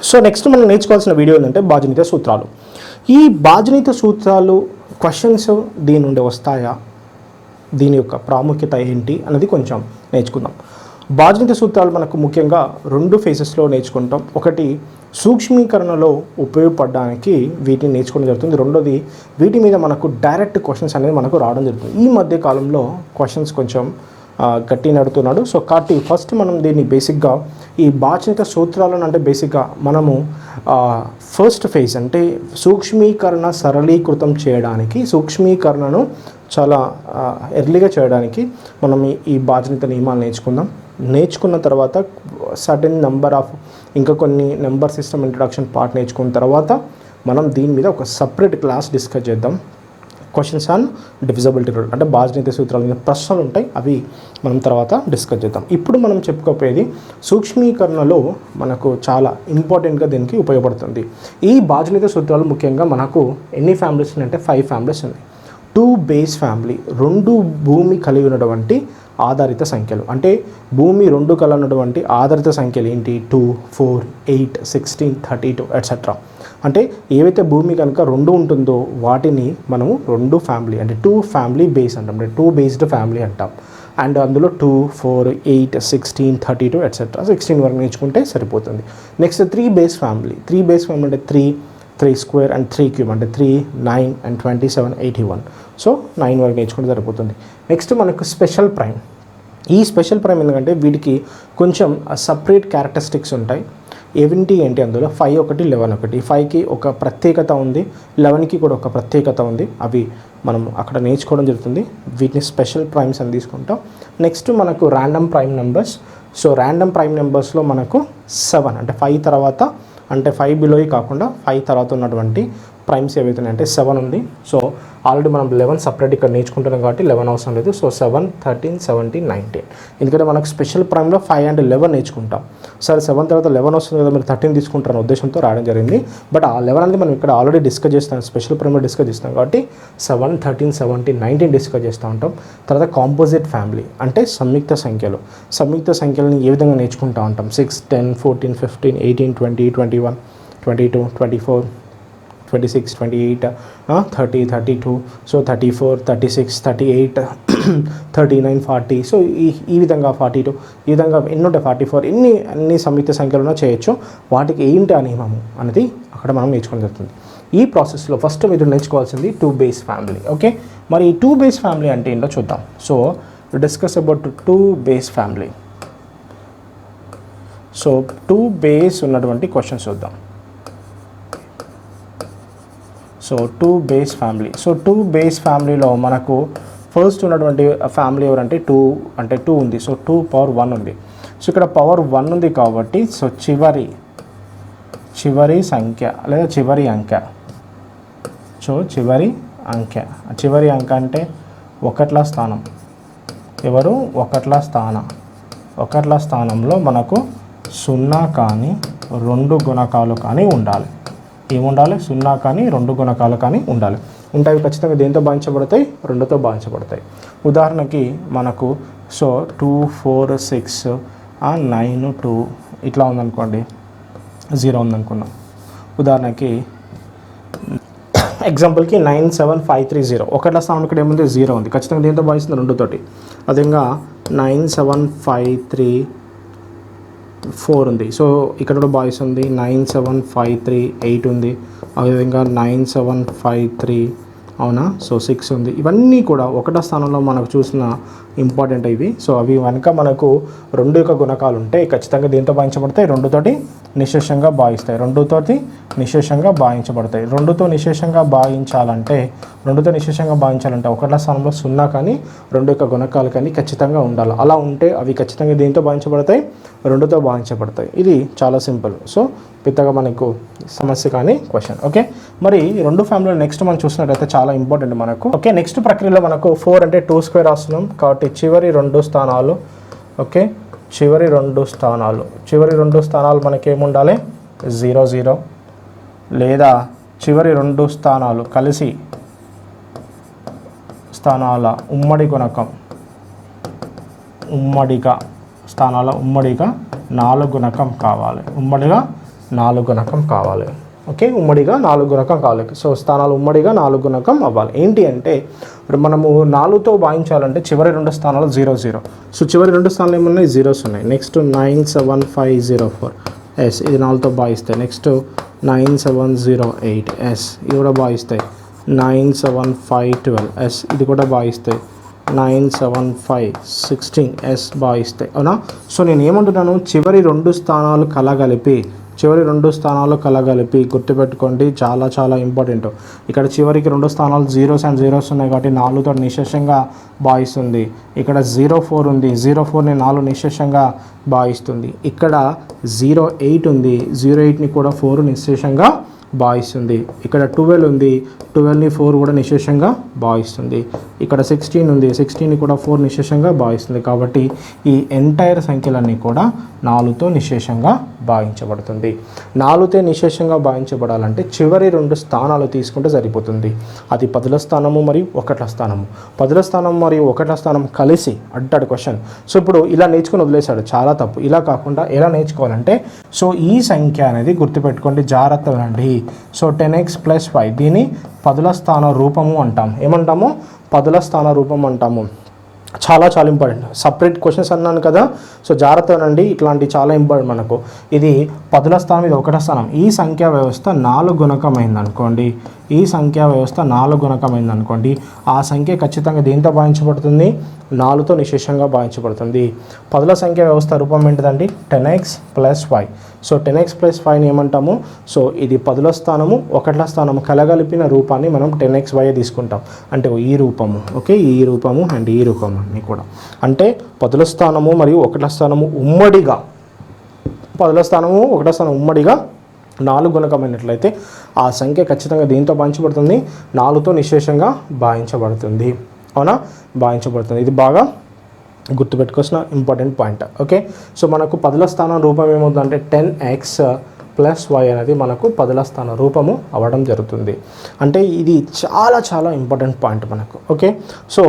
So next మనం నేర్చుకోవాల్సిన video ఏంటంటే బాజనీత సూత్రాలు. ఈ బాజనీత సూత్రాలు క్వశ్చన్స్ దీని నుండి వస్తాయా, దీని యొక్క ప్రాముఖ్యత ఏంటి అనేది కొంచెం నేర్చుకుందాం. బాజనీత సూత్రాలు మనకు ముఖ్యంగా 2 ఫేజెస్లో నేర్చుకుంటాం. ఒకటి సూక్ష్మీకరణలో ఉపయోగపడడానికి వీటిని నేర్చుకోవడం జరుగుతుంది. రెండోది వీటి మీద మనకు డైరెక్ట్ క్వశ్చన్స్ అనేది మనకు రావడం జరుగుతుంది. ఈ మధ్య కాలంలో క్వశ్చన్స్ కొంచెం గట్టి నడుతున్నాడు. సో కాబట్టి ఫస్ట్ మనం దీన్ని బేసిక్గా ఈ బాజనీత సూత్రాలను అంటే బేసిక్గా మనము ఫస్ట్ ఫేజ్ అంటే సూక్ష్మీకరణ సరళీకృతం చేయడానికి, సూక్ష్మీకరణను చాలా ఎర్లీగా చేయడానికి మనం ఈ బాజనీత నియమాలు నేర్చుకున్న తర్వాత సర్టెన్ నెంబర్ ఆఫ్ ఇంకా కొన్ని నెంబర్ సిస్టమ్ ఇంట్రడక్షన్ పార్ట్ నేర్చుకున్న తర్వాత మనం దీని మీద ఒక సపరేట్ క్లాస్ డిస్కస్ చేద్దాం. క్వశ్చన్స్ ఆన్ డివిజబిలిటీ రూల్ అంటే బాజనీత సూత్రాల మీద ప్రశ్నలు ఉంటాయి, అవి మనం తర్వాత డిస్కస్ చేద్దాం. ఇప్పుడు మనం చెప్పుకోపోయేది సూక్ష్మీకరణలో మనకు చాలా ఇంపార్టెంట్గా దీనికి ఉపయోగపడుతుంది. ఈ బాజనీత సూత్రాలు ముఖ్యంగా మనకు ఎన్ని ఫ్యామిలీస్ ఉన్నాయంటే 5 ఫ్యామిలీస్ ఉన్నాయి. 2 బేస్ ఫ్యామిలీ, 2 భూమి కలిగి ఉన్నటువంటి ఆధారిత సంఖ్యలు. అంటే భూమి 2 కలిగి ఉన్నటువంటి ఆధారిత సంఖ్యలు ఏంటి? 2, 4, 8, 16, 32 ఎట్సెట్రా. అంటే ఏవైతే భూమి కనుక 2 ఉంటుందో వాటిని మనము 2 ఫ్యామిలీ అంటే 2 ఫ్యామిలీ బేస్ అంటాం, అంటే 2 బేస్డ్ ఫ్యామిలీ అంటాం. అండ్ అందులో 2, 4, 8, 16, 32 ఎట్సెట్రా 16 వరకు నేర్చుకుంటే సరిపోతుంది. Next 3 base family. 3 base family అంటే 3 స్క్వేర్ అండ్ 3 క్యూబ్ అంటే 3, 9 and 27, 81. సో 9 వరకు నేర్చుకుంటే సరిపోతుంది. నెక్స్ట్ మనకు స్పెషల్ ప్రైమ్. ఈ స్పెషల్ ప్రైమ్ ఎందుకంటే వీటికి కొంచెం సపరేట్ క్యారెక్టరిస్టిక్స్ ఉంటాయి. ఏంటి అందులో 5 ఒకటి 11 ఒకటి. 5కి ఒక ప్రత్యేకత ఉంది, 11కి కూడా ఒక ప్రత్యేకత ఉంది. అవి మనం అక్కడ నేర్చుకోవడం జరుగుతుంది. వీటిని స్పెషల్ ప్రైమ్స్ అని తీసుకుంటాం. నెక్స్ట్ మనకు random prime numbers. So random prime నెంబర్స్లో మనకు 7 అంటే 5 తర్వాత అంటే 5 బిలోయి కాకుండా 5 తర్వాత ఉన్నటువంటి ప్రైమ్స్ ఏవైతే ఉన్నాయంటే 7 ఉంది. సో ఆల్రెడీ మనం 11 సపరేట్ ఇక్కడ నేర్చుకుంటున్నాం కాబట్టి 11 అవసరం లేదు. సో 7, 13, 17, 19. ఎందుకంటే మనకు స్పెషల్ ప్రైమ్లో 5 and 11 నేర్చుకుంటాం. సరే 7 తర్వాత 11 వస్తుంది కదా, మీరు 13 తీసుకుంటారన్న ఉద్దేశంతో రావడం జరిగింది. బట్ ఆ 11 అనేది మనం ఇక్కడ ఆల్రెడీ డిస్కస్ చేస్తాం, స్పెషల్ ప్రైమ్లో డిస్కస్ చేస్తాం కాబట్టి 7, 13, 17, 19 డిస్కస్ చేస్తూ ఉంటాం. తర్వాత కాంపోజిట్ ఫ్యామిలీ అంటే సంయుక్త సంఖ్యలు. సంయుక్త సంఖ్యలను ఏ విధంగా నేర్చుకుంటూ ఉంటాం? 6, 10, 14, 15, 18, 20, 21, 22, 24, 26, 28, 30, 32, సో 34, 36, 38, 39, 40. సో ఈ విధంగా 42, ఈ విధంగా ఎన్ని ఉంటాయి 44, అన్ని సంయుక్త సంఖ్యలను చేయొచ్చు. వాటికి ఏంటి ఆ నియమము అనేది అక్కడ మనం నేర్చుకోవడం జరుగుతుంది. ఈ ప్రాసెస్లో ఫస్ట్ మీరు నేర్చుకోవాల్సింది 2 బేస్ ఫ్యామిలీ. ఓకే, మరి ఈ 2 బేస్ ఫ్యామిలీ అంటే ఏంటో చూద్దాం. So discuss about 2 base family. So 2 base ఉన్నటువంటి క్వశ్చన్స్ చూద్దాం. So 2 base family. So 2 base ఫ్యామిలీలో మనకు ఫస్ట్ ఉన్నటువంటి ఫ్యామిలీ ఎవరంటే 2 ఉంది. సో 2 పవర్ 1 ఉంది. సో ఇక్కడ పవర్ 1 ఉంది కాబట్టి సో చివరి సంఖ్య లేదా చివరి అంకె. సో చివరి అంకె అంటే 1ల స్థానం. ఎవరు? 1ల స్థానంలో మనకు 0 కానీ 2 గుణకాలు కానీ ఉండాలి. ఏముండాలి? 0 కానీ 2 గుణకాలు కానీ ఉండాలి. ఉంటాయి ఖచ్చితంగా దేంతో భావించబడతాయి? 2తో భావించబడతాయి. ఉదాహరణకి మనకు సో 2, 4, 6, 9, 2 ఇట్లా ఉందనుకోండి, 0 ఉందనుకున్నాం. ఉదాహరణకి ఎగ్జాంపుల్కి 9, 7, 5, 3, 0. 1ల స్థానం ఇక్కడ ఏముంది? 0 ఉంది. ఖచ్చితంగా దేంతో భావిస్తుంది? 2తోటి. అదేవిధంగా 9, 7, 5, 3, 4 ఉంది. సో ఇక్కడ కూడా బాయ్స్ ఉంది. 9, 7, 5, 3, 8 ఉంది. అదేవిధంగా 9, 7, 5, 3 అవునా. సో 6 ఉంది. ఇవన్నీ కూడా 1వ స్థానంలో మనకు చూసిన ఇంపార్టెంట్ ఇవి. సో అవి కనుక మనకు 2 యొక్క గుణకాలు ఉంటే ఖచ్చితంగా దేంతో భావించబడతాయి? 2తోటి నిశేషంగా భావిస్తాయి. 2తోటి నిశేషంగా భావించబడతాయి. 2తో నిశేషంగా భావించాలంటే 1ల స్థానంలో 0 కానీ 2 యొక్క గుణకాలు కానీ ఖచ్చితంగా ఉండాలి. అలా ఉంటే అవి ఖచ్చితంగా దేంతో భావించబడతాయి? 2తో భావించబడతాయి. ఇది చాలా సింపుల్. సో పెద్దగా మనకు సమస్య కానీ క్వశ్చన్. ఓకే, మరి 2 ఫ్యామిలీలో నెక్స్ట్ మనం చూసినట్లయితే చాలా ఇంపార్టెంట్ మనకు. ఓకే, నెక్స్ట్ ప్రక్రియలో మనకు 4 అంటే 2 స్క్వేర్ రాస్తున్నాం కాబట్టి చివరి 2 స్థానాలు. ఓకే, చివరి 2 స్థానాలు మనకి ఏముండాలి? 0, 0 లేదా చివరి 2 స్థానాలు కలిసి స్థానాల ఉమ్మడి గుణకం, ఉమ్మడిగా 4 గుణకం కావాలి. ఉమ్మడిగా 4 గుణకం కావాలి. ఓకే, ఉమ్మడిగా 4 గుణకం కావాలి. సో స్థానాలు ఉమ్మడిగా 4 గుణకం అవ్వాలి. ఏంటి అంటే ఇప్పుడు మనము 4తో భాగించాలంటే చివరి 2 స్థానాలు 0 0. సో చివరి 2 స్థానాలు ఏమున్నాయి, జీరోస్ ఉన్నాయి. నెక్స్ట్ 97504 ఎస్, ఇది 4తో భాగిస్తాయి. నెక్స్ట్ 9708 ఎస్, ఇది కూడా భాగిస్తాయి. 97512 ఎస్, ఇది కూడా భాగిస్తాయి. 97516 ఎస్ భాగిస్తాయి. అవునా? సో నేను ఏమంటున్నాను, చివరి 2 స్థానాలు గుర్తుపెట్టుకోండి, చాలా చాలా ఇంపార్టెంట్. ఇక్కడ చివరికి 2 స్థానాలు జీరోస్ అండ్ జీరోస్ ఉన్నాయి కాబట్టి 4తో నిశ్శేషంగా భాగిస్తుంది. ఇక్కడ 04 ఉంది, 04ని 4 నిశ్శేషంగా భాగిస్తుంది. ఇక్కడ 08 ఉంది, 08ని కూడా 4 నిశ్శేషంగా భాగిస్తుంది. ఇక్కడ 12 ఉంది, 12ని 4 కూడా నిశ్శేషంగా భాగిస్తుంది. ఇక్కడ 16 ఉంది, 16ని కూడా 4 నిశ్శేషంగా భాగిస్తుంది. కాబట్టి ఈ ఎంటైర్ సంఖ్యలన్నీ కూడా 4తో నిశ్శేషంగా భాగించబడుతుంది. 4తో నిశ్శేషంగా భాగించబడాలంటే చివరి 2 స్థానాలు తీసుకుంటే సరిపోతుంది. అది 10ల స్థానము మరియు 1ల స్థానము. 10ల స్థానం మరియు 1ల స్థానం కలిసి అంటాడు క్వశ్చన్. సో ఇప్పుడు ఇలా నేర్చుకుని వదిలేశాడు, చాలా తప్పు. ఇలా కాకుండా ఎలా నేర్చుకోవాలంటే, సో ఈ సంఖ్య అనేది గుర్తుపెట్టుకోండి, జాగ్రత్త వినండి. సో 10x + 5 దీన్ని 10ల స్థాన రూపము అంటాం. ఏమంటాము? 10ల స్థాన రూపం అంటాము. చాలా చాలా ఇంపార్టెంట్. సపరేట్ క్వశ్చన్స్ అన్నాను కదా, సో జాగ్రత్త వినండి, ఇట్లాంటి చాలా ఇంపార్టెంట్ మనకు. ఇది 10ల స్థానం, ఇది 1వ స్థానం. ఈ సంఖ్యా వ్యవస్థ 4 గుణకమైంది అనుకోండి, ఈ సంఖ్యా వ్యవస్థ 4 గుణకమైంది అనుకోండి, ఆ సంఖ్య ఖచ్చితంగా దేంతో భావించబడుతుంది, 4తో నిశ్శేషంగా భావించబడుతుంది. 10ల సంఖ్య వ్యవస్థ రూపం ఏంటిదండి, 10x + 5. సో 10x + 5ని ఏమంటాము, సో ఇది 10ల స్థానము 1ల స్థానము కలగలిపిన రూపాన్ని మనం 10xy తీసుకుంటాం. అంటే ఈ రూపము, ఓకే, ఈ రూపము అండ్ ఈ రూపము అన్నీ కూడా అంటే 10ల స్థానము మరియు 1ల స్థానము ఉమ్మడిగా, 10ల స్థానము 1ల స్థానం ఉమ్మడిగా 4 గుణకమైనట్లయితే ఆ సంఖ్య ఖచ్చితంగా దీంతో భావించబడుతుంది, 4తో నిశ్శేషంగా భావించబడుతుంది. అవునా? భావించబడుతుంది. ఇది బాగా గుర్తుపెట్టుకోవాల్సిన ఇంపార్టెంట్ పాయింట్. ఓకే, సో మనకు 10ల స్థానం రూపం ఏమవుతుందంటే 10x + y అనేది మనకు 10ల స్థాన రూపము అవ్వడం జరుగుతుంది. అంటే ఇది చాలా చాలా ఇంపార్టెంట్ పాయింట్ మనకు. ఓకే, సో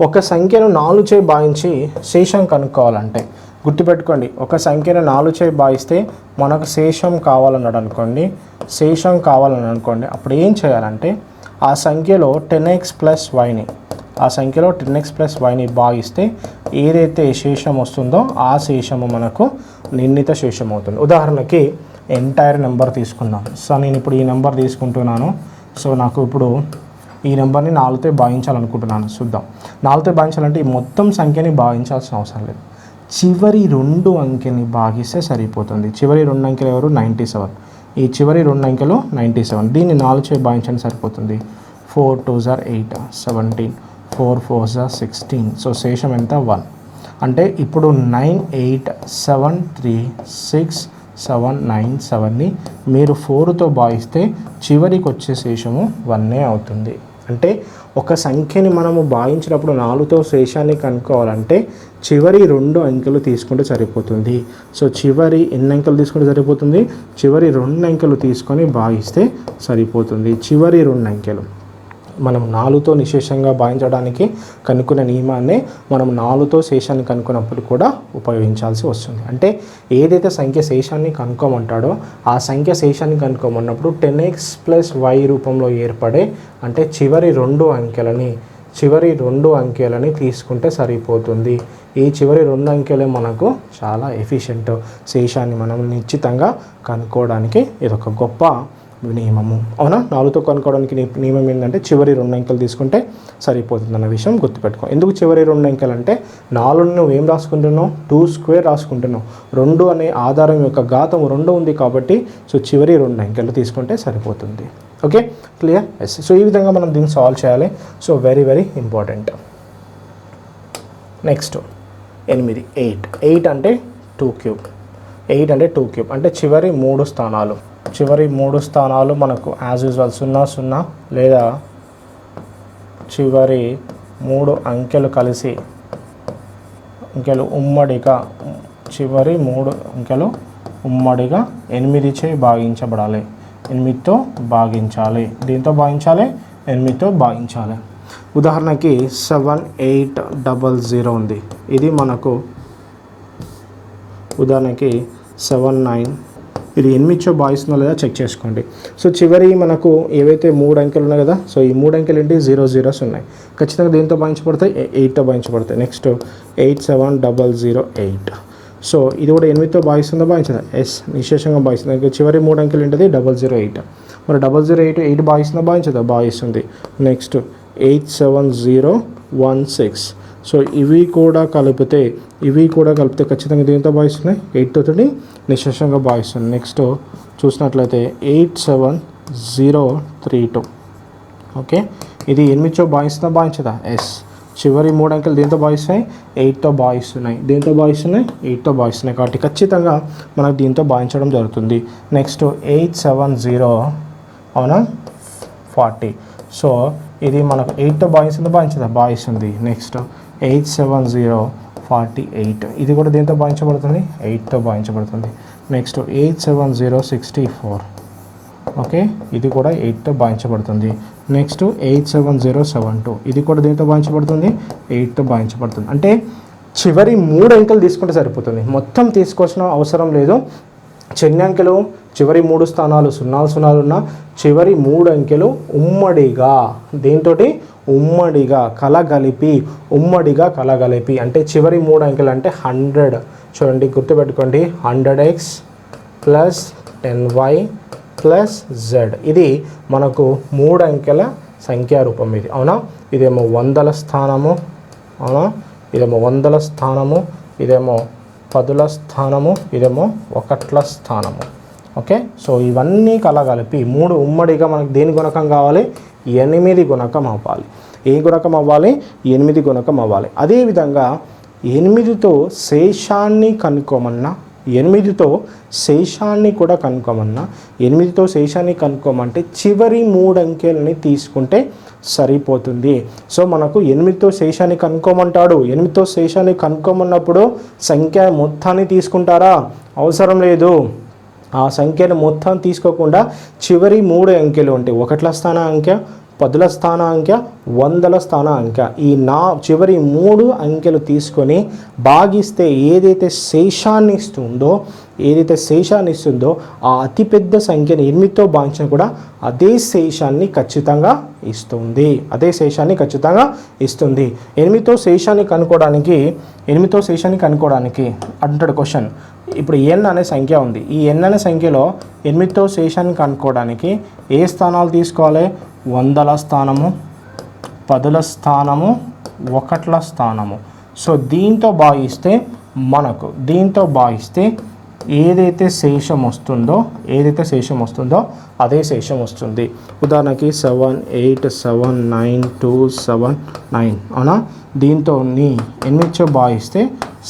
ఒక సంఖ్యను 4 చే భాగించి శేషం కనుక్కోవాలంటే గుర్తుపెట్టుకోండి, ఒక సంఖ్యను 4 చే భాగిస్తే మనకు శేషం కావాలన్నాడు అనుకోండి, శేషం కావాలని అనుకోండి, అప్పుడు ఏం చేయాలంటే ఆ సంఖ్యలో 10x + yని, ఆ సంఖ్యలో 10x + yని భాగిస్తే ఏదైతే శేషం వస్తుందో ఆ శేషము మనకు నిర్ణీత శేషం అవుతుంది. ఉదాహరణకి ఎంటైర్ నెంబర్ తీసుకుందాం. సో నేను ఇప్పుడు ఈ నెంబర్ తీసుకుంటున్నాను. సో నాకు ఇప్పుడు ఈ నెంబర్ని 4తో భాగించాలనుకుంటున్నాను. చూద్దాం, 4తో భాగించాలంటే ఈ మొత్తం సంఖ్యని భాగించాల్సిన అవసరం లేదు, చివరి 2 అంకెని భాగిస్తే సరిపోతుంది. చివరి 2 అంకెలు ఎవరు, 97. ఈ చివరి 2 అంకెలు 97, దీన్ని 4 చే భాగించండి సరిపోతుంది. 4 2s are 8, 17, 4 4s are 16. So శేషం ఎంత, 1. అంటే ఇప్పుడు 987367797ని మీరు 4తో భాగిస్తే చివరికి వచ్చే శేషము 1 అవుతుంది. అంటే ఒక సంఖ్యని మనము భాగించినప్పుడు 4తో శేషాన్ని కనుక్కోవాలంటే చివరి 2 అంకెలు తీసుకుంటే సరిపోతుంది. సో చివరి ఎన్ని అంకెలు తీసుకుంటే సరిపోతుంది, చివరి 2 అంకెలు తీసుకొని భాగిస్తే సరిపోతుంది. చివరి 2 అంకెలు మనం 4తో నిశ్శేషంగా భావించడానికి కనుక్కున్న నియమాన్ని మనం 4తో శేషాన్ని కనుక్కున్నప్పుడు కూడా ఉపయోగించాల్సి వస్తుంది. అంటే ఏదైతే సంఖ్య శేషాన్ని కనుక్కోమంటాడో ఆ సంఖ్య శేషాన్ని కనుక్కోమన్నప్పుడు 10x + y రూపంలో ఏర్పడే అంటే చివరి 2 అంకెలని తీసుకుంటే సరిపోతుంది. ఈ చివరి 2 అంకెలే మనకు చాలా ఎఫిషియెంట్, శేషాన్ని మనం నిశ్చితంగా కనుక్కోవడానికి ఇదొక గొప్ప నియమము. అవునా? 4తో కనుక్కోవడానికి నియమం ఏంటంటే చివరి 2 అంకెలు తీసుకుంటే సరిపోతుంది అన్న విషయం గుర్తుపెట్టుకో. ఎందుకు చివరి 2 అంకెలు అంటే 4ని నువ్వు ఏం రాసుకుంటున్నావు, 2² రాసుకుంటున్నావు. 2 అనే ఆధారం యొక్క ఘాతం 2 ఉంది కాబట్టి సో చివరి 2 అంకెలు తీసుకుంటే సరిపోతుంది. Okay, clear? ఎస్. సో ఈ విధంగా మనం దీన్ని సాల్వ్ చేయాలి. So very very important. Next 8 8 అంటే 2³ 8 అంటే 2³ అంటే చివరి 3 స్థానాలు, చివరి 3 స్థానాలు మనకు యాజ్ యూజువల్ 0 0 లేదా చివరి 3 అంకెలు కలిసి అంకెలు ఉమ్మడిగా, చివరి 3 అంకెలు ఉమ్మడిగా 8 చే భాగించబడాలి. 8తో భాగించాలి. దీంతో భాగించాలి, 8తో భాగించాలి. ఉదాహరణకి 7800 ఉంది. ఇది మనకు ఉదాహరణకి 79 ఇది 8తో భాగిస్తుందో లేదా చెక్ చేసుకోండి. సో చివరి మనకు ఏవైతే 3 అంకెలు ఉన్నాయి కదా, సో ఈ 3 అంకెలు ఏంటి 0 0s ఉన్నాయి. ఖచ్చితంగా దేంతో భాగించబడతాయి? 8తో భాగించబడతాయి. నెక్స్ట్ 87008. సో ఇది కూడా 8తో భాగిస్తుందా భాగించదా? ఎస్, నిశేషంగా భాగిస్తుంది. ఇంకా చివరి 3 అంకెలు ఏంటిది 008. మరి 008 8 భాగిస్తుందా భాగించదా? భాగిస్తుంది. నెక్స్ట్ 87016. సో ఇవి కూడా కలిపితే ఖచ్చితంగా దేంతో భాగిస్తున్నాయి? 8తో నిశేషంగా భాగిస్తుంది. నెక్స్ట్ చూసినట్లయితే 87032. ఓకే, ఇది 8తో భాగిస్తుందా భాగించదా? ఎస్, చివరి 3 అంకెలు దేంతో భాగిస్తున్నాయి? 8తో భాగిస్తున్నాయి. 8తో భాగిస్తున్నాయి కాబట్టి ఖచ్చితంగా మనకు దీంతో భాగించడం జరుగుతుంది. నెక్స్ట్ 870 అవునా 40. సో ఇది మనకు 8తో భాగిస్తుందా భాగించదా? భాగిస్తుంది. నెక్స్ట్ 87048. ఇది కూడా దేంతో భాగించబడుతుంది? 8తో భాగించబడుతుంది. నెక్స్ట్ 87064. ఓకే, ఇది కూడా 8తో భాగించబడుతుంది. నెక్స్ట్ 87072. ఇది కూడా దేంతో భాగించబడుతుంది? 8తో భాగించబడుతుంది. అంటే చివరి 3 అంకెలు తీసుకుంటే సరిపోతుంది, మొత్తం తీసుకోవాల్సిన అవసరం లేదు. చిన్న అంకెలు చివరి 3 స్థానాలు 0 0 ఉన్న చివరి 3 అంకెలు ఉమ్మడిగా దేంతోటి? ఉమ్మడిగా కలగలిపి అంటే చివరి 3 అంకెలు అంటే 100. చూడండి, గుర్తుపెట్టుకోండి, 100x plus 10y plus z. ఇది మనకు 3 అంకెల సంఖ్యా రూపం ఇది, అవునా? ఇదేమో 100ల స్థానము, అవునా? ఇదేమో 100ల స్థానము, ఇదేమో 10ల స్థానము, ఇదేమో 1ల స్థానము. ఓకే, సో ఇవన్నీ కలగలిపి 3 ఉమ్మడిగా మనకు దేని గుణకం కావాలి? 8 గుణకం అవ్వాలి. ఏ గుణకం అవ్వాలి? 8 గుణకం అవ్వాలి. అదేవిధంగా 8తో శేషాన్ని కనుక్కోమన్నా, 8తో శేషాన్ని కూడా కనుక్కోమన్నా, 8తో శేషాన్ని కనుక్కోమంటే చివరి 3 అంకెలని తీసుకుంటే సరిపోతుంది. సో మనకు 8తో శేషాన్ని కనుక్కోమంటాడు. 8తో శేషాన్ని కనుక్కోమన్నప్పుడు సంఖ్య మొత్తాన్ని తీసుకుంటారా? అవసరం లేదు. ఆ సంఖ్యను మొత్తం తీసుకోకుండా చివరి 3 అంకెలు ఉంటాయి, 1ల స్థాన అంకె, 10ల స్థాన అంకె, 100ల స్థాన అంకె. ఈ చివరి 3 అంకెలు తీసుకొని భాగిస్తే ఏదైతే శేషాన్ని ఇస్తుందో ఆ అతిపెద్ద సంఖ్యని 8తో భాగించిన కూడా అదే శేషాన్ని ఖచ్చితంగా ఇస్తుంది. 8తో శేషాన్ని కనుక్కోవడానికి అంటాడు క్వశ్చన్. ఇప్పుడు n అనే సంఖ్య ఉంది. ఈ n అనే సంఖ్యలో 8తో శేషాన్ని కనుక్కోవడానికి ఏ స్థానాలు తీసుకోవాలి? 100ల స్థానము, 10ల స్థానము, 1ల స్థానము. సో దీంతో భాగిస్తే ఏదైతే శేషం వస్తుందో అదే శేషం వస్తుంది. ఉదాహరణకి 7879279, అవునా? దీంతో 8తో భాగిస్తే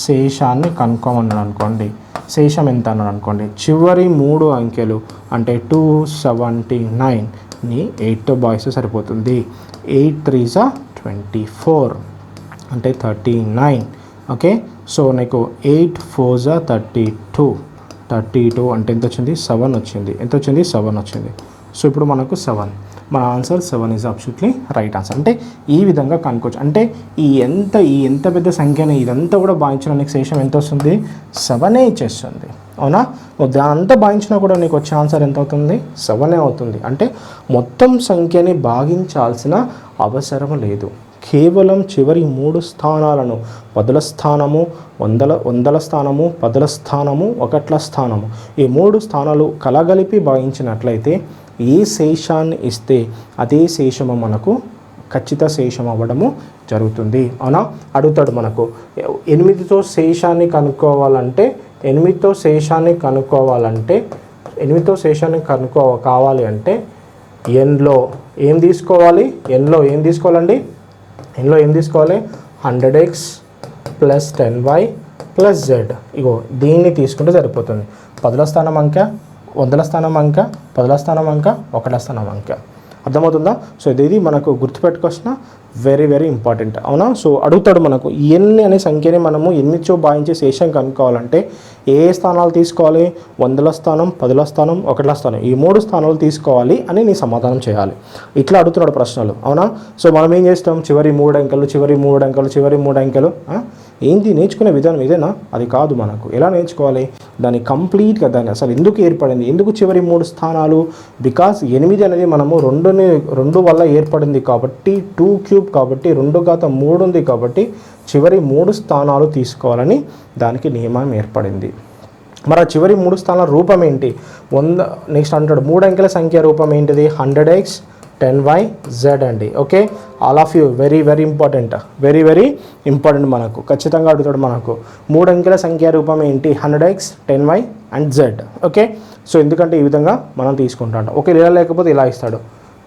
శేషాన్ని కనుక్కోమన్నాడు అనుకోండి. శేషం ఎంత అన్నాడు అనుకోండి, చివరి 3 అంకెలు అంటే 279ని 8తో భాగిస్తే సరిపోతుంది. 8 3s 24 అంటే 39. ఓకే, సో నీకు 8 4s 32 అంటే ఎంత వచ్చింది? 7 వచ్చింది. ఎంత వచ్చింది? 7 వచ్చింది. సో ఇప్పుడు మనకు 7, మన answer 7 is absolutely right answer. అంటే ఈ విధంగా కనుక్కోవచ్చు. అంటే ఈ ఎంత పెద్ద సంఖ్యని ఇదంతా కూడా భావించడానికి శేషం ఎంత వస్తుంది? 7 ఇచ్చేస్తుంది, అవునా? దానంతా భావించినా కూడా నీకు వచ్చే ఆన్సర్ ఎంత అవుతుంది? 7 అవుతుంది. అంటే మొత్తం సంఖ్యని భాగించాల్సిన అవసరం లేదు. కేవలం చివరి 3 స్థానాలను 10ల స్థానము, 100ల స్థానము, 10ల స్థానము, 1ల స్థానము, ఈ 3 స్థానాలు కలగలిపి భాగించినట్లయితే ఏ శేషాన్ని ఇస్తే అదే శేషము మనకు ఖచ్చిత శేషం అవ్వడము జరుగుతుంది, అవునా? అడుగుతాడు మనకు 8తో శేషాన్ని కనుక్కోవాలంటే 8తో శేషాన్ని కావాలి అంటే ఎన్లో ఏం తీసుకోవాలి? ఎన్లో ఏం తీసుకోవాలండి? ఎన్లో ఏం తీసుకోవాలి? 100x plus 10y plus z. ఇగో దీన్ని తీసుకుంటే సరిపోతుంది. 10ల స్థానం అంకె, 100ల స్థానం అంకె, 10ల స్థానం అంకె, 1ల స్థానం అంకె. అర్థమవుతుందా? సో ఇది మనకు గుర్తుపెట్టుకోవాల్సిన వెరీ వెరీ ఇంపార్టెంట్, అవునా? సో అడుగుతాడు మనకు n అనే సంఖ్యని మనము 8తో భాగించే శేషం కనుక్కోవాలంటే ఏ స్థానాలు తీసుకోవాలి? 100ల స్థానం, 10ల స్థానం, 1ల స్థానం, ఈ 3 స్థానాలు తీసుకోవాలి అని నీ సమాధానం చేయాలి. ఇట్లా అడుగుతున్నాడు ప్రశ్నలు, అవునా? సో మనం ఏం చేస్తాం? చివరి 3 అంకెలు ఏంటి నేర్చుకునే విధానం ఇదేనా? అది కాదు. మనకు ఎలా నేర్చుకోవాలి దాన్ని కంప్లీట్గా, దాన్ని అసలు ఎందుకు ఏర్పడింది, ఎందుకు చివరి 3 స్థానాలు, బికాస్ 8 అనేది మనము 2 వల్ల ఏర్పడింది కాబట్టి 2³ కాబట్టి 2⁻³ ఉంది కాబట్టి చివరి 3 స్థానాలు తీసుకోవాలని దానికి నియమం ఏర్పడింది. మరి ఆ చివరి 3 స్థానాల రూపం ఏంటి? 100. నెక్స్ట్ అంటాడు 3 అంకెల సంఖ్య రూపం ఏంటిది? 100x 10y z అండి. Okay, all of you very very important, very very important. మనకు ఖచ్చితంగా అడుగుతాడు మనకు 3 అంకెల సంఖ్య రూపం ఏంటి? 100x 10y and z. Okay, so ఎందుకంటే ఈ విధంగా మనం తీసుకుంటాం. ఓకే, ఇలా లేకపోతే ఇలా ఇస్తాడు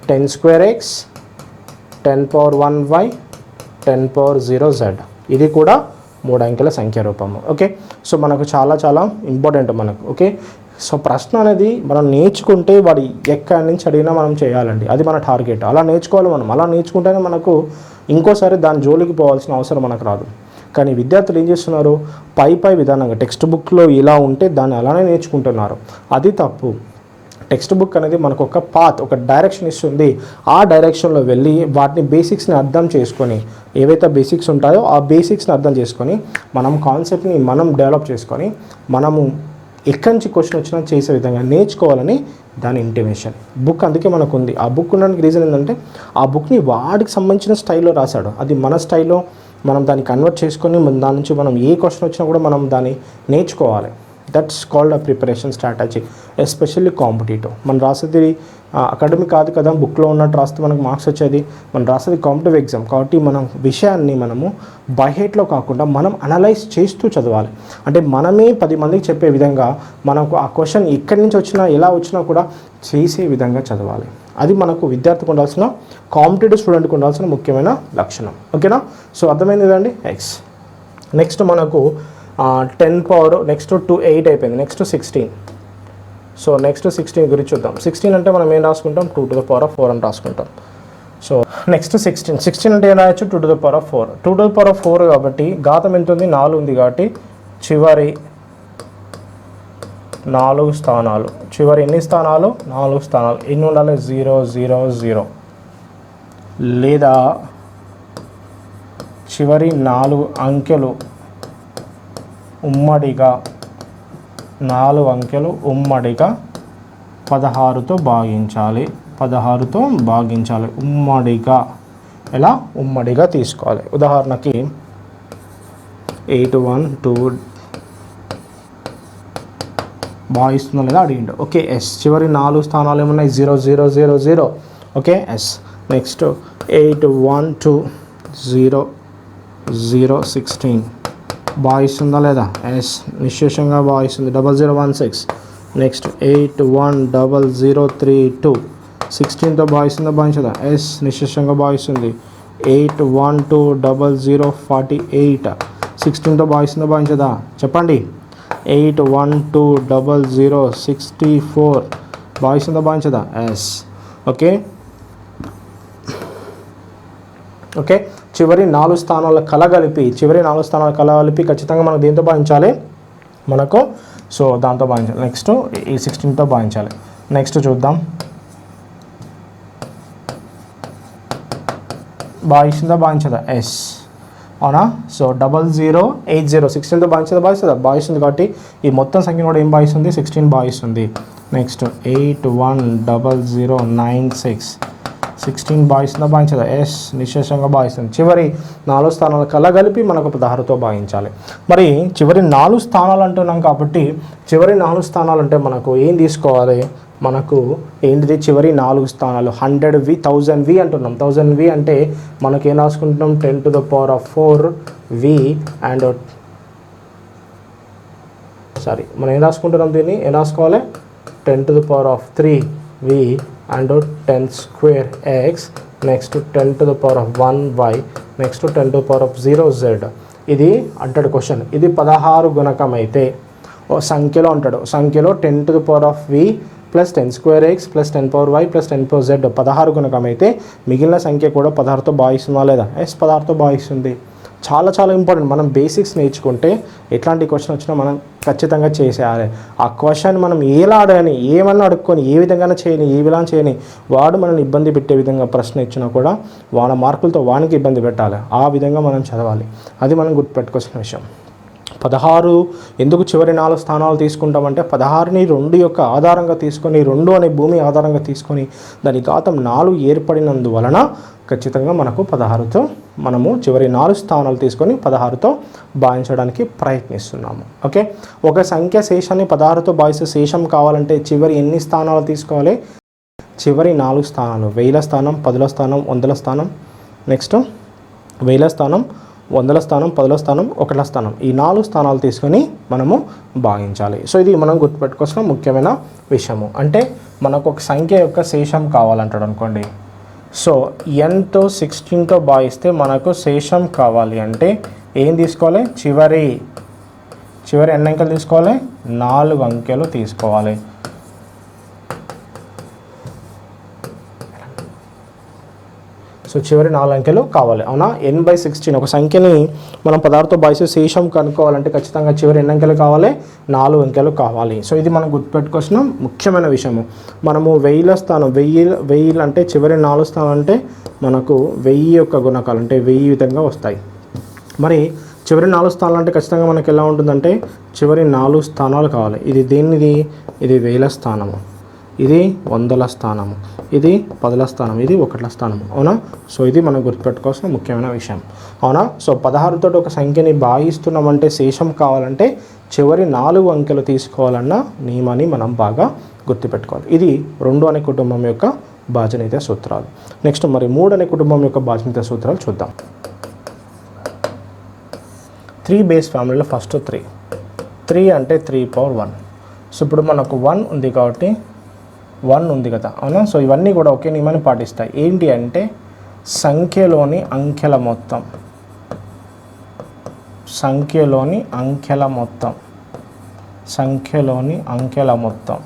10^2x 10^1y 10^0z. ఇది కూడా 3 అంకెల సంఖ్య రూపము. ఓకే, సో మనకు చాలా చాలా ఇంపార్టెంట్ మనకు. ఓకే, సో ప్రశ్న అనేది మనం నేర్చుకుంటే వాడు ఎక్కడి నుంచి అడిగినా మనం చేయాలండి, అది మన టార్గెట్. అలా నేర్చుకోవాలి మనం. అలా నేర్చుకుంటేనే మనకు ఇంకోసారి దాని జోలికి పోవాల్సిన అవసరం మనకు రాదు. కానీ విద్యార్థులు ఏం చేస్తున్నారు? పై విధానంగా టెక్స్ట్ బుక్లో ఇలా ఉంటే దాన్ని అలానే నేర్చుకుంటున్నారు. అది తప్పు. టెక్స్ట్ బుక్ అనేది మనకు ఒక పాత్, ఒక డైరెక్షన్ ఇస్తుంది. ఆ డైరెక్షన్లో వెళ్ళి వాటిని బేసిక్స్ని అర్థం చేసుకొని, ఏవైతే బేసిక్స్ ఉంటాయో ఆ బేసిక్స్ని అర్థం చేసుకొని మనం కాన్సెప్ట్ని మనం డెవలప్ చేసుకొని మనము ఎక్కడి నుంచి క్వశ్చన్ వచ్చినా చేసే విధంగా నేర్చుకోవాలని దాని ఇంటిమేషన్. బుక్ అందుకే మనకు ఉంది. ఆ బుక్ ఉండడానికి రీజన్ ఏంటంటే ఆ బుక్ని వాడికి సంబంధించిన స్టైల్లో రాశాడు. అది మన స్టైల్లో మనం దాన్ని కన్వర్ట్ చేసుకొని దాని నుంచి మనం ఏ క్వశ్చన్ వచ్చినా కూడా మనం దాన్ని నేర్చుకోవాలి. That's called a preparation strategy, especially competitive. మనం రాసేది అకాడమిక్ కాదు కదా, బుక్లో ఉన్నట్టు రాస్తే మనకు మార్క్స్ వచ్చేది. మనం రాసేది కాంపిటేటివ్ ఎగ్జామ్ కాబట్టి మనం విషయాన్ని మనము బై హెడ్లో కాకుండా మనం అనలైజ్ చేస్తూ చదవాలి. అంటే మనమే 10 మందికి చెప్పే విధంగా మనకు ఆ క్వశ్చన్ ఎక్కడి నుంచి వచ్చినా ఎలా వచ్చినా కూడా చేసే విధంగా చదవాలి. అది మనకు విద్యార్థికి ఉండాల్సిన, కాంపిటేటివ్ స్టూడెంట్కి ఉండాల్సిన ముఖ్యమైన లక్షణం. ఓకేనా? సో అర్థమైంది కదండి. నెక్స్ట్ మనకు 10 పవర్, నెక్స్ట్ 8 అయిపోయింది. నెక్స్ట్ 16. సో నెక్స్ట్ 16 గురించి చూద్దాం. 16 అంటే మనం ఏం రాసుకుంటాం? 2⁴ అని రాసుకుంటాం. సో నెక్స్ట్ 16 అంటే ఏం రాయొచ్చు? 2⁴. 2⁴ కాబట్టి ఘాతం ఎంత ఉంది? 4 ఉంది కాబట్టి చివరి 4 స్థానాలు. చివరి ఎన్ని స్థానాలు? 4 స్థానాలు. ఎన్ని ఉండాలి? 0 0 0. లేదా చివరి 4 అంకెలు ఉమ్మడిగా 4 అంకెలు ఉమ్మడిగా 16తో భాగించాలి. 16తో భాగించాలి ఉమ్మడిగా. ఎలా? ఉమ్మడిగా తీసుకోవాలి. ఉదాహరణకి 8 1 2 భాగిస్తుందో లేదా అడిగిండు. Okay, yes. చివరి 4 స్థానాలు ఏమున్నాయి? 0 0 0 0. Okay, yes. నెక్స్ట్ 8 1 2 0 0 16 భాగిస్తుందా లేదా? ఎస్, నిశ్శేషంగా భాగిస్తుంది. 0 0 1 6. నెక్స్ట్ 8 1 0 0 3 2 16తో భాగిస్తుందా? భావించదా? ఎస్, నిశ్శేషంగా భాగిస్తుంది. 8 1 2 0 0 48 16తో భాగిస్తుందా? భావించదా? చెప్పండి. 8 1 2 0 0 64 భాగిస్తుందా? భావించదా? ఎస్. Okay, okay. చివరి 4 స్థానాల కలగలిపి ఖచ్చితంగా మనం దేంతో భావించాలి? మనకు సో దాంతో భావించాలి. నెక్స్ట్ ఈ 16తో భావించాలి. నెక్స్ట్ చూద్దాం. భావిస్తుందా? భావించదా? ఎస్, అవునా? సో 0 0 8 0 16తో భావిస్తుందా? భావిస్తుంది కాబట్టి ఈ మొత్తం సంఖ్య కూడా ఏం భావిస్తుంది? 16 భావిస్తుంది. నెక్స్ట్ 8 1 0 0 9 6 16 భావిస్తుందా? భావించదా? ఎస్, నిశ్శేషంగా భావిస్తుంది. చివరి 4 స్థానాలు కలగలిపి మనకు 16తో భావించాలి. మరి చివరి 4 స్థానాలు అంటున్నాం కాబట్టి చివరి 4 స్థానాలు అంటే మనకు ఏం తీసుకోవాలి? మనకు ఏంటిది? చివరి 4 స్థానాలు 100V 1000V అంటున్నాం. 1000V అంటే మనకి ఏం రాసుకుంటున్నాం? 10⁴V అండ్ మనం ఏం రాసుకుంటున్నాం? దీన్ని ఏం రాసుకోవాలి? 10⁻³ and 10^2x, next 10⁻1y, next 10⁻0z. ఇది అంటాడు క్వశ్చన్. ఇది 16 గుణకం అయితే సంఖ్యలో అంటాడు. సంఖ్యలో 10⁻v plus 10^2x plus 10⁻y plus 10⁻z 16 గుణకం అయితే మిగిలిన సంఖ్య కూడా 16తో భాగిస్తుందా లేదా? ఎస్, 16తో భాగిస్తుంది. చాలా చాలా ఇంపార్టెంట్. మనం బేసిక్స్ నేర్చుకుంటే ఎట్లాంటి క్వశ్చన్ వచ్చినా మనం ఖచ్చితంగా చేసేయాలి. ఆ క్వశ్చన్ మనం ఎలా అడగని, ఏమన్నా అడుక్కొని, ఏ విధంగా చేయని, ఏ విధంగా చేయని, వాడు మనల్ని ఇబ్బంది పెట్టే విధంగా ప్రశ్న ఇచ్చినా కూడా వాళ్ళ మార్కులతో వానికి ఇబ్బంది పెట్టాలి. ఆ విధంగా మనం చదవాలి. అది మనం గుర్తుపెట్టుకోవాల్సిన విషయం. 16 ఎందుకు చివరి 4 స్థానాలు తీసుకుంటామంటే 16ని 2 యొక్క ఆధారంగా తీసుకొని, 2 అనే భూమి ఆధారంగా తీసుకొని దాని ఘాతం 4 ఏర్పడినందువలన ఖచ్చితంగా మనకు 16తో మనము చివరి 4 స్థానాలు తీసుకొని 16తో భావించడానికి ప్రయత్నిస్తున్నాము. ఓకే, ఒక సంఖ్య శేషాన్ని 16తో భావిస్తే శేషం కావాలంటే చివరి ఎన్ని స్థానాలు తీసుకోవాలి? చివరి 4 స్థానాలు. 1000ల స్థానం, 10ల స్థానం, 100ల స్థానం, నెక్స్ట్ 1000ల స్థానం, 100ల స్థానం, 10ల స్థానం, 1ల స్థానం, ఈ 4 స్థానాలు తీసుకొని మనము భావించాలి. సో ఇది మనం గుర్తుపెట్టుకోవాల్సిన ముఖ్యమైన విషయము. అంటే మనకు ఒక సంఖ్య యొక్క శేషం కావాలంటాడు అనుకోండి. సో nతో 16తో భావిస్తే మనకు శేషం కావాలి అంటే ఏం తీసుకోవాలి? చివరి ఎన్ని అంకెలు తీసుకోవాలి? 4 అంకెలు తీసుకోవాలి. సో చివరి 4 అంకెలు కావాలి, అవునా? n/16 ఒక సంఖ్యని మనం 16తో భావిస్తే శేషం కనుక్కోవాలంటే ఖచ్చితంగా చివరి ఎన్ని అంకెలు కావాలి? 4 అంకెలు కావాలి. సో ఇది మనం గుర్తుపెట్టుకోవాల్సిన ముఖ్యమైన విషయము. మనము 1000ల స్థానం, 1000 అంటే చివరి 4 స్థానం అంటే మనకు 1000 యొక్క గుణకాలు అంటే 1000 విధంగా వస్తాయి. మరి చివరి 4 స్థానాలు అంటే ఖచ్చితంగా మనకి ఎలా ఉంటుందంటే చివరి 4 స్థానాలు కావాలి. ఇది దేనిది? ఇది 1000ల స్థానము, ఇది 100ల స్థానము, ఇది 10ల స్థానం, ఇది 1ల స్థానం, అవునా? సో ఇది మనం గుర్తుపెట్టుకోవాల్సిన ముఖ్యమైన విషయం, అవునా? సో 16తో ఒక సంఖ్యని భాగిస్తున్నామంటే శేషం కావాలంటే చివరి 4 అంకెలు తీసుకోవాలన్న నియమాన్ని మనం బాగా గుర్తుపెట్టుకోవాలి. ఇది 2 అనే కుటుంబం యొక్క భాజనీయ సూత్రాలు. నెక్స్ట్ మరి 3 అనే కుటుంబం యొక్క భాజనీయ సూత్రాలు చూద్దాం. 3 బేస్ ఫ్యామిలీలో ఫస్ట్ 3 అంటే 3/1. సో ఇప్పుడు మనకు 1 ఉంది కాబట్టి 1 ఉంది కదా, అవునా? సో ఇవన్నీ కూడా ఒకే నియమాన్ని పాటిస్తాయి. ఏంటి అంటే సంఖ్యలోని అంకెల మొత్తం, సంఖ్యలోని అంకెల మొత్తం,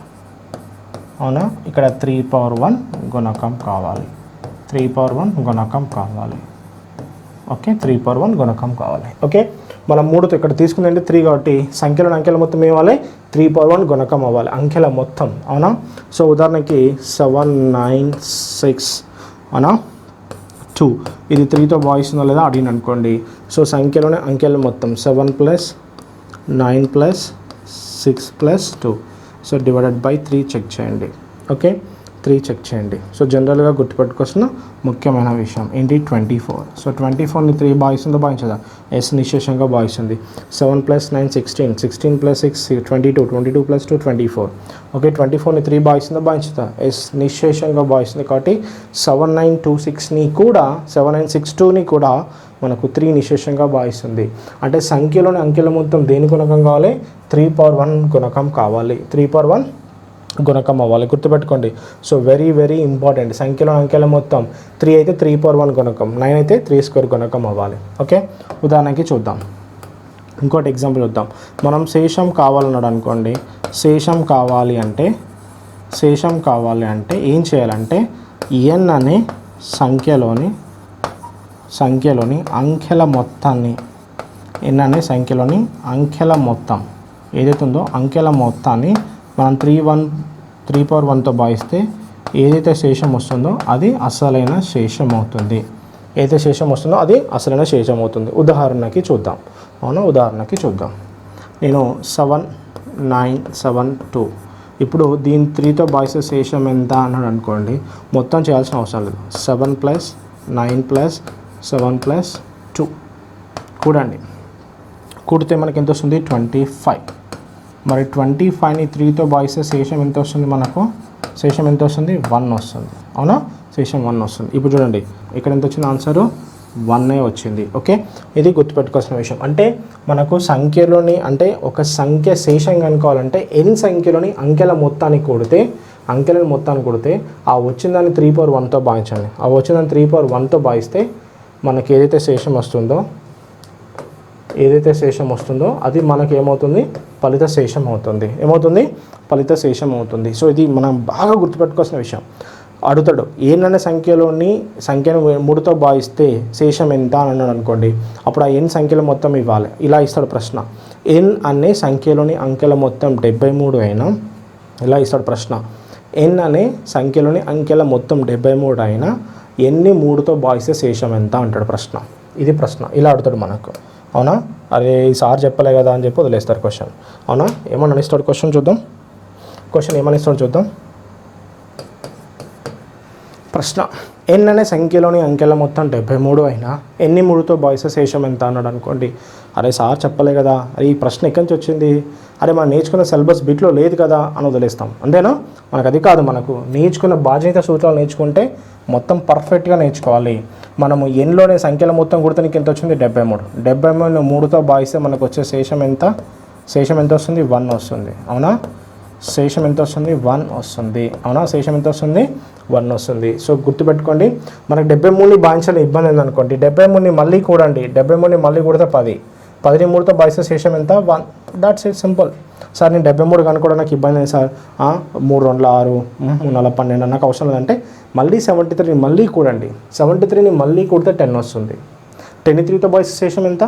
అవునా? ఇక్కడ 3/1 గుణకం కావాలి, 3/1 గుణకం కావాలి. ఓకే, 3/1 గుణకం కావాలి. ఓకే, మనం 3తో ఇక్కడ తీసుకుందంటే 3 కాబట్టి సంఖ్యలోని అంకెల మొత్తం ఏమవ్వాలి? 3/1 గుణకం అవ్వాలి, అంకెల మొత్తం, అవునా? సో ఉదాహరణకి 796, అవునా, 2 ఇది 3తో భాగిస్తుందో లేదా అడిగిన అనుకోండి. సో సంఖ్యలోని అంకెల మొత్తం 7 + 9 + 6 + 2, సో డివైడెడ్ బై 3 చెక్ చేయండి. ఓకే, 3 చెక్ చేయండి. సో జనరల్గా గుర్తుపెట్టుకోవాల్సిన ముఖ్యమైన విషయం ఏంటి? 24. సో 24ని 3 భాగిస్తుందో భావించదా? ఎస్ నిశేషంగా భావిస్తుంది. 7 + 9 16, 16 + 6 22, 22 + 2 24. ఓకే, 24ని 3 భాగిస్తుందో భావించదా? ఎస్ నిశేషంగా భావిస్తుంది. కాబట్టి 7926ని కూడా 7962ని కూడా మనకు 3 నిశేషంగా భావిస్తుంది. అంటే సంఖ్యలోని అంకెల మొత్తం దేని గుణకం కావాలి? 3/1 గుణకం కావాలి, 3/1 గుణకం అవ్వాలి. గుర్తుపెట్టుకోండి. So very very important. సంఖ్యలో అంకెల మొత్తం 3 అయితే 3/1 గుణకం, 9 అయితే 3² గుణకం అవ్వాలి. ఓకే, ఉదాహరణకి చూద్దాం, ఇంకోటి ఎగ్జాంపుల్ చూద్దాం. మనం శేషం కావాలన్నాడు అనుకోండి. శేషం కావాలి అంటే ఏం చేయాలంటే n అనే సంఖ్యలోని అంకెల మొత్తాన్ని, n అనే సంఖ్యలోని అంకెల మొత్తం ఏదైతే ఉందో అంకెల మొత్తాన్ని మనం 3/1తో భావిస్తే ఏదైతే శేషం వస్తుందో అది అసలైన శేషం అవుతుంది. ఏదైతే శేషం వస్తుందో అది అసలైన శేషం అవుతుంది. ఉదాహరణకి చూద్దాం, అవునా? ఉదాహరణకి చూద్దాం. నేను 7972, ఇప్పుడు దీని 3తో భాగిస్తే శేషం ఎంత అన్నాడు అనుకోండి. మొత్తం చేయాల్సిన అవసరం లేదు. 7 + 9 + 7 + 2 కూడండి. కూడితే మనకి ఎంత వస్తుంది? 25. మరి 25ని 3తో భాగిస్తే శేషం ఎంత వస్తుంది? మనకు శేషం ఎంత వస్తుంది? 1 వస్తుంది, అవునా? శేషం 1 వస్తుంది. ఇప్పుడు చూడండి ఇక్కడ ఎంత వచ్చింది? ఆన్సరు 1 వచ్చింది. ఓకే, ఇది గుర్తుపెట్టుకోవాల్సిన విషయం. అంటే మనకు సంఖ్యలోని అంటే ఒక సంఖ్య శేషం కనుక్కోవాలంటే n సంఖ్యలోని అంకెల మొత్తాన్ని కూడితే ఆ వచ్చిన దాన్ని 3/1తో భాగించండి. ఆ వచ్చిన దాన్ని 3/1తో భాగిస్తే మనకి ఏదైతే శేషం వస్తుందో అది మనకి ఏమవుతుంది? ఫలిత శేషం అవుతుంది. ఏమవుతుంది? ఫలిత శేషం అవుతుంది. సో ఇది మనం బాగా గుర్తుపెట్టుకోవాల్సిన విషయం. అడుగుతాడు ఎన్ అనే సంఖ్యను 3తో భాగిస్తే శేషం ఎంత అని అన్నాడు అనుకోండి, అప్పుడు ఆ ఎన్ సంఖ్యల మొత్తం ఇవ్వాలి. ఇలా ఇస్తాడు ప్రశ్న. ఎన్ అనే సంఖ్యలోని అంకెల మొత్తం 73 అయినా, ఇలా ఇస్తాడు ప్రశ్న. ఎన్ అనే సంఖ్యలోని అంకెల మొత్తం 73 అయినా ఎన్ని 3తో భాగిస్తే శేషం ఎంత అంటాడు ప్రశ్న. ఇది ప్రశ్న, ఇలా అడుగుతాడు మనకు. అవునా, అరే ఈసారి చెప్పలే కదా అని చెప్పి వదిలేస్తారు క్వశ్చన్. అవునా, ఏమన్నా ఇస్తాడు క్వశ్చన్ చూద్దాం. క్వశ్చన్ ఏమని ఇస్తాడు చూద్దాం. ప్రశ్న, ఎన్ అనే సంఖ్యలోని అంకెల మొత్తం 73 అయినా ఎన్ని 3తో భాగిస్తే శేషం ఎంత అన్నాడు అనుకోండి. అరే సార్ చెప్పలే కదా, అరే ఈ ప్రశ్న ఎక్కడి నుంచి వచ్చింది, అరే మనం నేర్చుకున్న సిలబస్ బిట్లో లేదు కదా అని వదిలేస్తాం. అంతేనా, మనకు అది కాదు. మనకు నేర్చుకున్న బాధ్యత సూత్రాలు నేర్చుకుంటే మొత్తం పర్ఫెక్ట్గా నేర్చుకోవాలి. మనము ఎన్లోనే సంఖ్యల మొత్తం గుర్తు నీకు ఎంత వచ్చింది 73. 73ని 3తో భాగిస్తే మనకు వచ్చే శేషం ఎంత వస్తుంది 1 వస్తుంది. అవునా, శేషం ఎంత వస్తుంది 1 వస్తుంది. అవునా, శేషం ఎంత వస్తుంది 1 వస్తుంది. సో గుర్తుపెట్టుకోండి, మనకు 73ని భాగించాలి ఇబ్బంది ఏందనుకోండి, 73ని మళ్ళీ కూడండి. 73ని మళ్ళీ కూడితే 10. 10ని 3తో భాగిస్తే శేషం ఎంత 1. That's it, simple. సార్ నేను 73 కనుక్కోవడం నాకు ఇబ్బంది లేదు సార్, 3 2 6 3 4 12 నాకు అవసరం లేదంటే మళ్ళీ 73ని మళ్ళీ కూడండి. 73ని మళ్ళీ కూడితే 10 వస్తుంది. 10ని 3తో భాగిస్తే శేషం ఎంత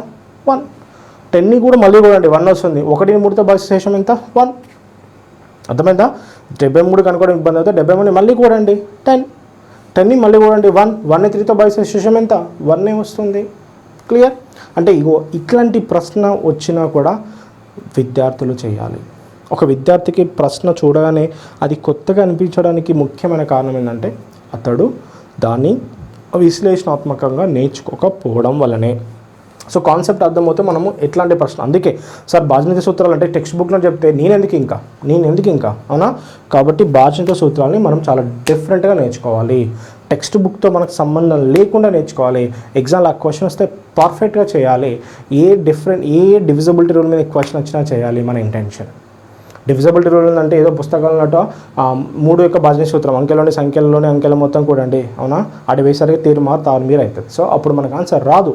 1. 10ని కూడా మళ్ళీ కూడండి 1 వస్తుంది. 1ని 3తో భాగిస్తే శేషం ఎంత 1. అర్థమైందా, 73 కనుక్కోవడం ఇబ్బంది అవుతుంది. 73ని మళ్ళీ కూడండి 10. 10ని మళ్ళీ కూడండి 1. 1ని 3తో భాగిస్తే శేషం ఎంత 1 వస్తుంది. క్లియర్. అంటే ఇట్లాంటి ప్రశ్న వచ్చినా కూడా విద్యార్థులు చేయాలి. ఒక విద్యార్థికి ప్రశ్న చూడగానే అది కొత్తగా అనిపించడానికి ముఖ్యమైన కారణం ఏంటంటే అతడు దాన్ని విశ్లేషణాత్మకంగా నేర్చుకోకపోవడం వల్లనే. సో కాన్సెప్ట్ అర్థమవుతే మనము ఎట్లాంటి ప్రశ్న, అందుకే సార్ బాధ్యత సూత్రాలు అంటే టెక్స్ట్ బుక్లో చెప్తే నేను ఎందుకు ఇంకా అవునా. కాబట్టి బాధ్యత సూత్రాలని మనం చాలా డిఫరెంట్గా నేర్చుకోవాలి. టెక్స్ట్ బుక్తో మనకు సంబంధం లేకుండా నేర్చుకోవాలి. ఎగ్జామ్లో ఆ క్వశ్చన్ వస్తే పర్ఫెక్ట్గా చేయాలి. ఏ డివిజిబిలిటీ రూల్ మీద క్వశ్చన్ వచ్చినా చేయాలి మన ఇంటెన్షన్. డివిజిబిలిటీ రూల్ అంటే ఏదో పుస్తకాలన్నట్టు 3 యొక్క బాధ్యత సూత్రం అంకెల మొత్తం కూడండి. అవునా, అది వేసరికి తీరు మీరు అవుతుంది. సో అప్పుడు మనకు ఆన్సర్ రాదు.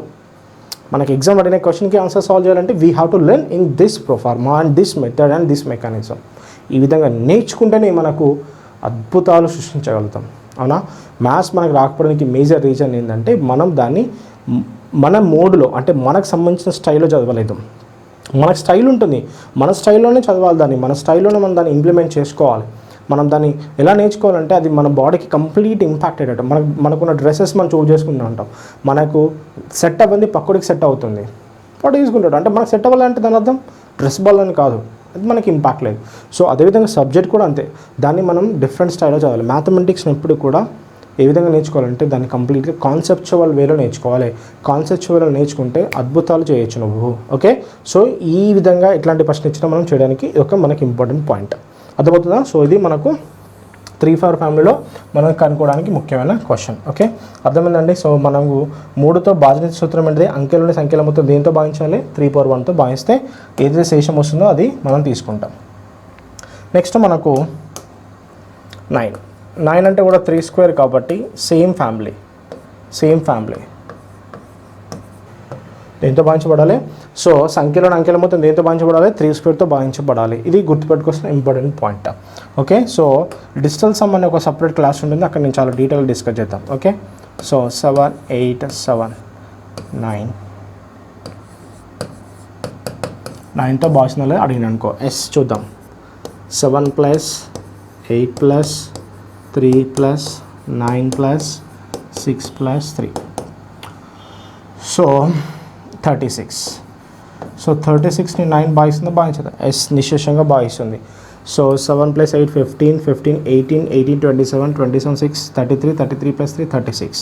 మనకి ఎగ్జామ్ అడిగిన క్వశ్చన్కి ఆన్సర్ సాల్వ్ చేయాలంటే we have to learn in this proforma and this method and this mechanism. ఈ విధంగా నేర్చుకుంటేనే మనకు అద్భుతాలు సృష్టించగలుగుతాం. అవునా, మ్యాథ్స్ మనకు రాకపోవడానికి మేజర్ రీజన్ ఏంటంటే మనం దాన్ని మన మోడ్లో అంటే మనకు సంబంధించిన స్టైల్లో చదవలేదు. మనకు స్టైల్ ఉంటుంది, మన స్టైల్లోనే చదవాలి. మన స్టైల్లోనే మనం దాన్ని ఇంప్లిమెంట్ చేసుకోవాలి. మనం దాన్ని ఎలా నేర్చుకోవాలంటే అది మన బాడీకి కంప్లీట్ ఇంపాక్ట్ అయ్యేటట్టు. మనకున్న డ్రెస్సెస్ మనం చూస్ చేసుకుంటూ ఉంటాం. మనకు సెట్ అవ్వండి పక్కడికి సెట్ అవుతుంది, వాడు తీసుకుంటాడు. అంటే మనకు సెట్ అవ్వాలంటే దాని అర్థం డ్రెస్ బాలని కాదు, అది మనకి ఇంపాక్ట్ లేదు. సో అదేవిధంగా సబ్జెక్ట్ కూడా అంతే, దాన్ని మనం డిఫరెంట్ స్టైల్లో చదవాలి. మ్యాథమెటిక్స్ని ఎప్పుడు కూడా ఏ విధంగా నేర్చుకోవాలంటే దాన్ని కంప్లీట్గా కాన్సెప్చువల్ వేలో నేర్చుకోవాలి. కాన్సెప్చువల్ నేర్చుకుంటే అద్భుతాలు చేయొచ్చు నువ్వు. ఓకే, సో ఈ విధంగా ఇట్లాంటి ప్రశ్న ఇచ్చినా మనం చేయడానికి ఇది మనకి ఇంపార్టెంట్ పాయింట్. అర్థమవుతుందా. సో ఇది మనకు 3/4 ఫ్యామిలీలో మనం కనుక్కోవడానికి ముఖ్యమైన క్వశ్చన్. ఓకే, అర్థమైందండి. సో మనకు 3తో బాధ్యత సూత్రం ఏంటిది, అంకెలోని సంఖ్యల మొత్తం దేంతో భాగించాలి 3/1తో భాగిస్తే ఏదైతే శేషం వస్తుందో అది మనం తీసుకుంటాం. నెక్స్ట్ మనకు 9 అంటే కూడా 3² కాబట్టి సేమ్ ఫ్యామిలీ దేంతో భాగించబడాలి. సో సంఖ్యలోని అంకెల మొత్తం దేంతో భాగించబడాలి 3² భాగించబడాలి. ఇది గుర్తుపెట్టుకోవాల్సిన important point. Okay, so digital sum అనే ఒక సపరేట్ క్లాస్ ఉంటుంది, అక్కడ నేను చాలా డీటెయిల్గా డిస్కస్ చేద్దాం. ఓకే, సో 7 8 7 9 9తో భాగించాలి అడిగిన అనుకో. ఎస్ చూద్దాం. 7 + 8 + 3 + 9 + 6 + 3 సో 36. సో 36ని 9 భాగిస్తుందో భాగించదు, ఎస్ నిశ్శేషంగా భాగిస్తుంది. సో 7 + 8 15 15 18 18 27 27 6 33 33 + 3 36.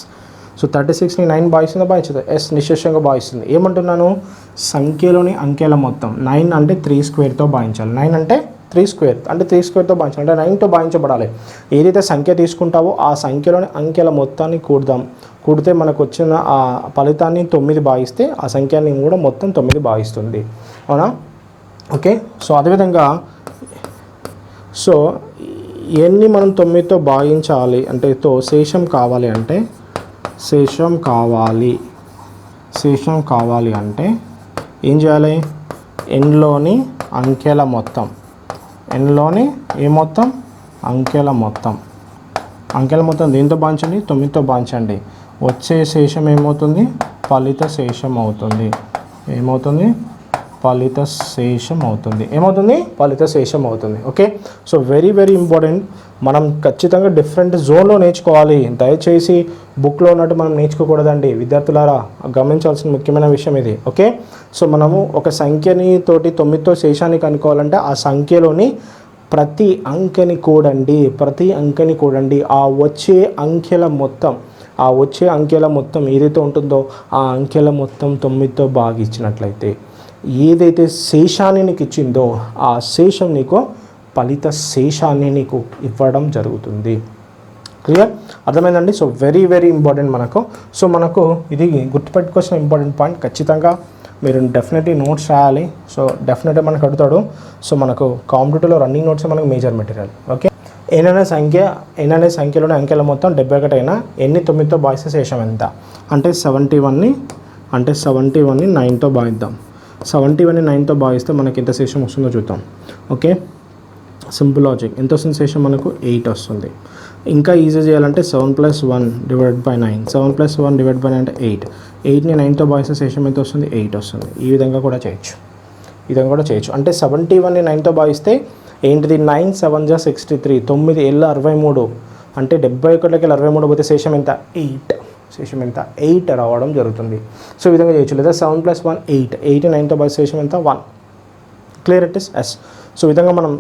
సో 36ని 9 భాగిస్తుందో భాగించదు, ఎస్ నిశ్శేషంగా భాగిస్తుంది. ఏమంటున్నాను, సంఖ్యలోని అంకెల మొత్తం 9 అంటే 3²తో భాగించాలి. 9 అంటే 3² అంటే 3²తో భాగించాలి, అంటే 9తో భాగించబడాలి. ఏదైతే సంఖ్య తీసుకుంటావో ఆ సంఖ్యలోని అంకెల మొత్తాన్ని కూడితే మనకు వచ్చిన ఆ ఫలితాన్ని 9 భాగిస్తే ఆ సంఖ్యని కూడా మొత్తం 9 భాగిస్తుంది. అవునా. ఓకే, సో అదేవిధంగా సో ఎన్ని మనం 9తో భాగించాలి అంటే శేషం కావాలి అంటే ఏం చేయాలి, ఎన్లోని అంకెల మొత్తం అంకెల మొత్తం దేంతో భాగించండి, 9తో భాగించండి. వచ్చే శేషం ఏమవుతుంది, ఫలిత శేషం అవుతుంది. ఏమవుతుంది, ఫలిత శేషం అవుతుంది. ఏమవుతుంది, ఫలిత శేషం అవుతుంది. Okay, so very very important. మనం ఖచ్చితంగా డిఫరెంట్ జోన్లో నేర్చుకోవాలి. దయచేసి బుక్లో ఉన్నట్టు మనం నేర్చుకోకూడదండి విద్యార్థులారా, గమనించాల్సిన ముఖ్యమైన విషయం ఇది. ఓకే, సో మనము ఒక సంఖ్యని తోటి 9తో శేషాన్ని కనుక్కోవాలంటే ఆ సంఖ్యలోని ప్రతి అంకెని కూడండి. ఆ వచ్చే అంకెల మొత్తం ఏదైతే ఉంటుందో ఆ అంకెల మొత్తం 9తో భాగించినట్లయితే ఏదైతే శేషాన్ని నీకు ఇచ్చిందో ఆ శేషం నీకు ఫలిత శేషాన్ని నీకు ఇవ్వడం జరుగుతుంది. క్లియర్, అర్థమైందండి. సో వెరీ వెరీ ఇంపార్టెంట్ మనకు. సో మనకు ఇది గుర్తుపెట్టుకోవాల్సిన ఇంపార్టెంట్ పాయింట్. ఖచ్చితంగా మీరు డెఫినెట్లీ నోట్స్ రాయాలి. సో డెఫినెట్గా మనకు అడుగుతాడు. సో మనకు కాంపిటేటివ్లో రన్నింగ్ నోట్స్ మనకు మేజర్ మెటీరియల్. ఓకే, ఎన్ అనే సంఖ్యలోని అంకెల మొత్తం 71 అయినా ఎన్ని 9తో భాగిస్తే శేషం ఎంత అంటే 71ని 9తో భాగిద్దాం. 71ని 9తో భాగిస్తే మనకి ఎంత శేషం వస్తుందో చూద్దాం. Okay, simple logic. ఎంత వస్తుంది శేషం మనకు, 8 వస్తుంది. ఇంకా ఈజీ చేయాలంటే 7 + 1 / 9. 7 + 1 / 9 అంటే 8. 8ని 9తో భాగిస్తే శేషం ఎంత వస్తుంది, 8 వస్తుంది. ఈ విధంగా కూడా చేయొచ్చు. అంటే 71ని 9తో భాగిస్తే ఏంటిది, 9 × 7 = 63. 9 ఏళ్ళ 63 అంటే 71కి 63 పోతే శేషం ఎంత, 8 రావడం జరుగుతుంది. సో ఈ విధంగా చేయొచ్చు. లేదా 7 + 1 8. 8ని 9తో భాగిస్తే శేషం ఎంత, 1. Clear it is yes. So విధంగా మనం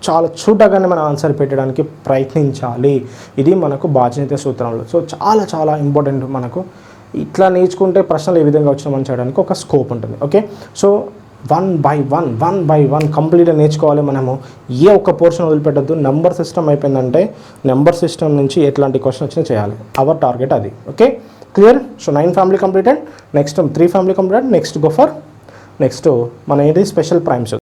చాలా చూడగానే మనం ఆన్సర్ పెట్టడానికి ప్రయత్నించాలి. ఇది మనకు భాజనీయ సూత్రంలో. సో చాలా చాలా ఇంపార్టెంట్. మనకు ఇట్లా నేర్చుకుంటే ప్రశ్నలు ఏ విధంగా వచ్చినా మనం చేయడానికి ఒక స్కోప్ ఉంటుంది. ఓకే, సో 1 by 1 కంప్లీట్గా నేర్చుకోవాలి మనము. ఏ ఒక్క పోర్షన్ వదిలిపెట్టద్దు. నెంబర్ సిస్టమ్ అయిపోయిందంటే నెంబర్ సిస్టమ్ నుంచి ఎట్లాంటి క్వశ్చన్ వచ్చినా చేయాలి. అవర్ టార్గెట్ అది. Okay, clear. So 9 family completed. Next 3 family completed. Next మన ఏంటి స్పెషల్ ప్రైమ్స్.